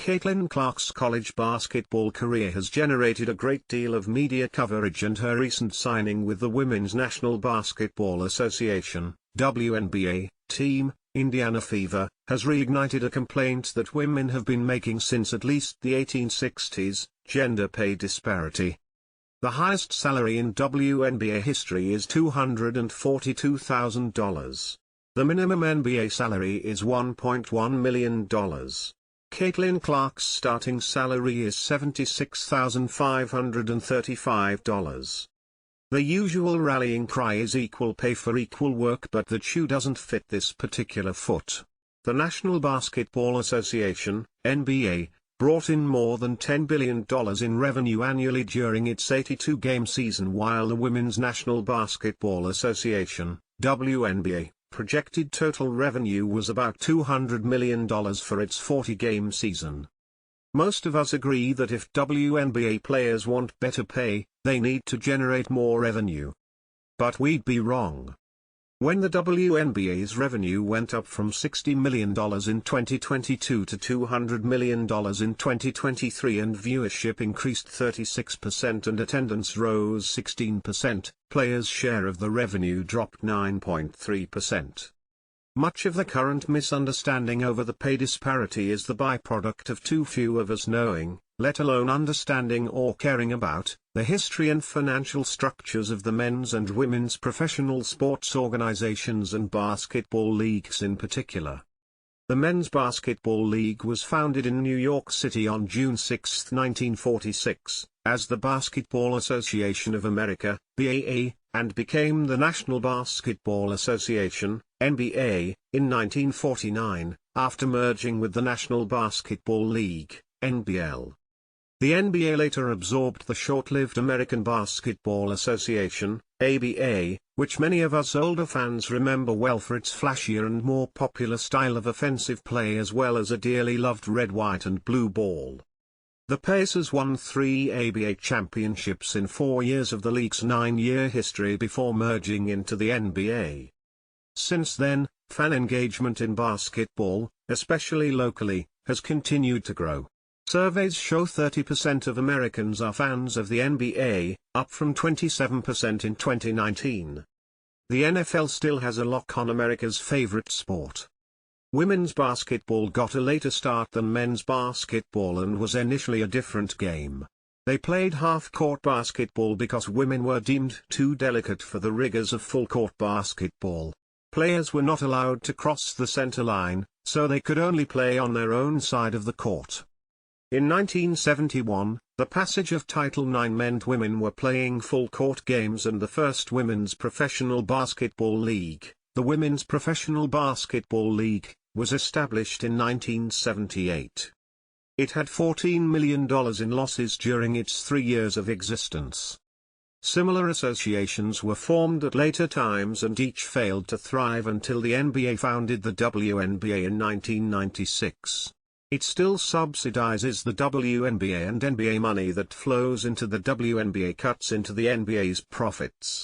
Caitlin Clark's college basketball career has generated a great deal of media coverage, and her recent signing with the Women's National Basketball Association (WNBA) team, Indiana Fever, has reignited a complaint that women have been making since at least the 1860s: gender pay disparity. The highest salary in WNBA history is $242,000. The minimum NBA salary is $1.1 million. Caitlin Clark's starting salary is $76,535. The usual rallying cry is equal pay for equal work, but that shoe doesn't fit this particular foot. The National Basketball Association, NBA, brought in more than $10 billion in revenue annually during its 82-game season, while the Women's National Basketball Association, WNBA, projected total revenue was about $200 million for its 40-game season. Most of us agree that if WNBA players want better pay, they need to generate more revenue. But we'd be wrong. When the WNBA's revenue went up from $60 million in 2022 to $200 million in 2023 and viewership increased 36% and attendance rose 16%, players' share of the revenue dropped 9.3%. Much of the current misunderstanding over the pay disparity is the byproduct of too few of us knowing, let alone understanding or caring about, the history and financial structures of the men's and women's professional sports organizations and basketball leagues in particular. The Men's Basketball League was founded in New York City on June 6, 1946, as the Basketball Association of America, BAA, and became the National Basketball Association, NBA, in 1949, after merging with the National Basketball League, NBL. The NBA later absorbed the short-lived American Basketball Association, ABA, which many of us older fans remember well for its flashier and more popular style of offensive play, as well as a dearly loved red, white and blue ball. The Pacers won 3 ABA championships in 4 years of the league's 9-year history before merging into the NBA. Since then, fan engagement in basketball, especially locally, has continued to grow. Surveys show 30% of Americans are fans of the NBA, up from 27% in 2019. The NFL still has a lock on America's favorite sport. Women's basketball got a later start than men's basketball and was initially a different game. They played half-court basketball because women were deemed too delicate for the rigors of full-court basketball. Players were not allowed to cross the center line, so they could only play on their own side of the court. In 1971, the passage of Title IX meant women were playing full-court games, and the first women's professional basketball league, the Women's Professional Basketball League, was established in 1978. It had $14 million in losses during its 3 years of existence. Similar associations were formed at later times, and each failed to thrive until the NBA founded the WNBA in 1996. It still subsidizes the WNBA, and NBA money that flows into the WNBA cuts into the NBA's profits.